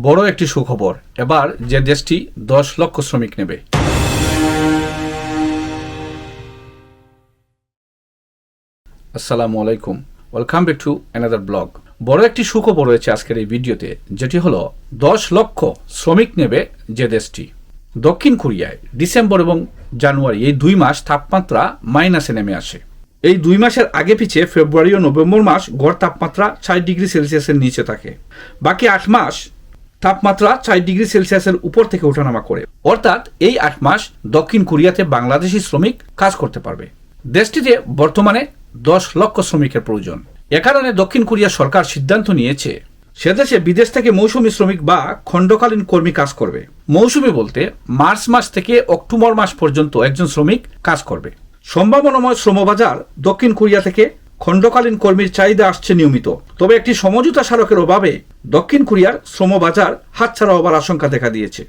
বড় একটি সুখবর, এবার যে দেশটি 10 লক্ষ শ্রমিক নেবে। আসসালামু আলাইকুম, welcome back to another blog. বড় একটি সুখবর রয়েছে আজকের এই ভিডিওতে, যেটি হলো 10 লক্ষ শ্রমিক নেবে যে দেশটি। দক্ষিণ কোরিয়ায় ডিসেম্বর এবং জানুয়ারি এই 2 মাস তাপমাত্রা মাইনাসে নেমে আসে। এই 2 মাসের আগে পিছিয়ে ফেব্রুয়ারি ও নভেম্বর মাস গড় তাপমাত্রা 60 ডিগ্রি সেলসিয়াসের নিচে থাকে। বাকি 8 মাস তাপমাত্রা 60 ডিগ্রি সেলসিয়াসের উপর থেকে ওঠানামা করে। অর্থাৎ এই 8 মাস দক্ষিণ কোরিয়াতে বাংলাদেশি শ্রমিক কাজ করতে পারবে। দেশটিতে বর্তমানে 10 লক্ষ শ্রমিকের প্রয়োজন। এ কারণে দক্ষিণ কোরিয়া সরকার সিদ্ধান্ত নিয়েছে সেদেশে বিদেশ থেকে মৌসুমী শ্রমিক বা খণ্ডকালীন কর্মী কাজ করবে। মৌসুমী বলতে মার্চ মাস থেকে অক্টোবর মাস পর্যন্ত একজন শ্রমিক কাজ করবে। সম্ভাবনাময় শ্রমবাজার দক্ষিণ কোরিয়া থেকে খণ্ডকালীন কর্মীর চাহিদা আসছে নিয়মিত। তবে একটি সমঝোতা স্মারকের অভাবে দক্ষিণ কোরিয়ার শ্রমবাজার হাতছাড়া হবার আশঙ্কা দেখা দিয়েছে।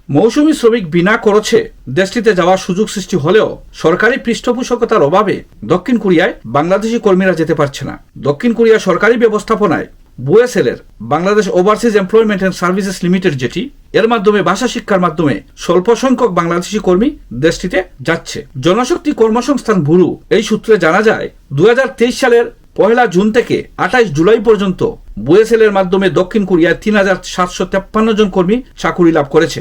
মৌসুমী শ্রমিক বিনা খরচে দেশটিতে যাওয়ার সুযোগ সৃষ্টি হলেও সরকারি পৃষ্ঠপোষকতার অভাবে দক্ষিণ কোরিয়ায় বাংলাদেশি কর্মীরা যেতে পারছে না। দক্ষিণ কোরিয়া সরকারি ব্যবস্থাপনায় বুয়েসেলের Bangladesh overseas employment and services limited, যেটি এর মাধ্যমে ভাষা শিক্ষার মাধ্যমে স্বল্প সংখ্যক বাংলাদেশি কর্মী দেশটিতে যাচ্ছে। জনশক্তি কর্মসংস্থান ব্যুরো এই সূত্রে জানা যায় 2023 সালের 1 জুন থেকে 28 জুলাই পর্যন্ত বুয়েসেলের মাধ্যমে দক্ষিণ কোরিয়ায় 3753 জন কর্মী চাকুরি লাভ করেছে।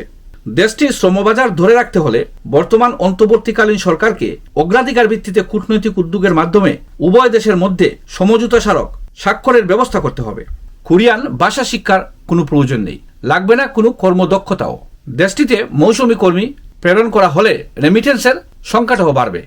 দেশটির শ্রমবাজার ধরে রাখতে হলে বর্তমান অন্তর্বর্তীকালীন সরকারকে অগ্রাধিকার ভিত্তিতে কূটনৈতিক উদ্যোগের মাধ্যমে উভয় দেশের মধ্যে সমঝোতা স্মারক স্বাক্ষরের ব্যবস্থা করতে হবে। কোরিয়ান ভাষা শিক্ষার কোনো প্রয়োজন নেই, লাগবে না কোনো কর্মদক্ষতাও। দেশটিতে মৌসুমী কর্মী প্রেরণ করা হলে রেমিটেন্সের সংখ্যাটাও বাড়বে।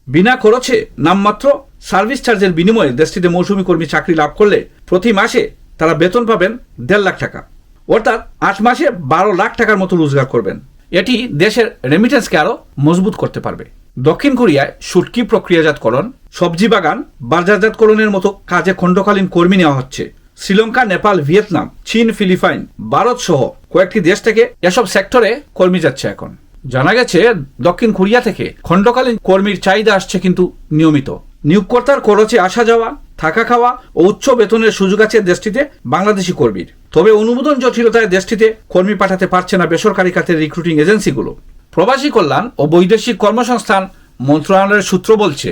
বিনা খরচে নামমাত্র সার্ভিস চার্জের বিনিময়ে দেশটিতে মৌসুমী কর্মী চাকরি লাভ করলে প্রতি মাসে তারা বেতন পাবেন 1.5 লাখ টাকা, অর্থাৎ 8 মাসে 12 লাখ টাকার মতো রোজগার করবেন। এটি দেশের রেমিটেন্সকে আরো মজবুত করতে পারবে। দক্ষিণ কোরিয়ায় শুটকি প্রক্রিয়াজাতকরণ, সবজি বাগান, বাজারজাতকরণের মতো কাজে খণ্ডকালীন কর্মী নেওয়া হচ্ছে। শ্রীলঙ্কা, নেপাল, ভিয়েতনাম, চীন, ফিলিপাইন, ভারত সহ কয়েকটি দেশ থেকে এসব সেক্টরে কর্মী যাচ্ছে। এখন জানা গেছে দক্ষিণ কোরিয়া থেকে খণ্ডকালীন কর্মীর চাহিদা আসছে কিন্তু নিয়মিত। নিয়োগকর্তার খরচে আসা যাওয়া, থাকা খাওয়া ও উচ্চ বেতনের সুযোগ আছে দেশটিতে বাংলাদেশি কর্মীর। তবে অনুমোদন জটিলতায় দেশটিতে কর্মী পাঠাতে পারছে না বেসরকারি খাতের রিক্রুটিং এজেন্সিগুলো। প্রবাসী কল্যাণ ও বৈদেশিক কর্মসংস্থান মন্ত্রণালয়ের সূত্র বলছে,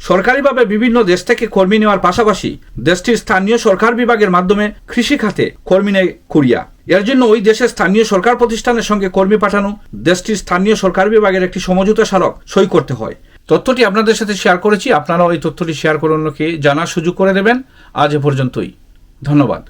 সরকারিভাবে বিভিন্ন দেশ থেকে কর্মী নেওয়ার পাশাপাশি দেশটির স্থানীয় সরকার বিভাগের মাধ্যমে কৃষি খাতে কর্মী নেয় কোরিয়া। এর জন্য ওই দেশের স্থানীয় সরকার প্রতিষ্ঠানের সঙ্গে কর্মী পাঠানো দেশটির স্থানীয় সরকার বিভাগের একটি সমঝোতা স্মারক সই করতে হয়। তথ্যটি আপনাদের সাথে শেয়ার করেছি, আপনারাও এই তথ্যটি শেয়ার করে অন্যকে জানার সুযোগ করে দেবেন। আজ এ পর্যন্তই, ধন্যবাদ।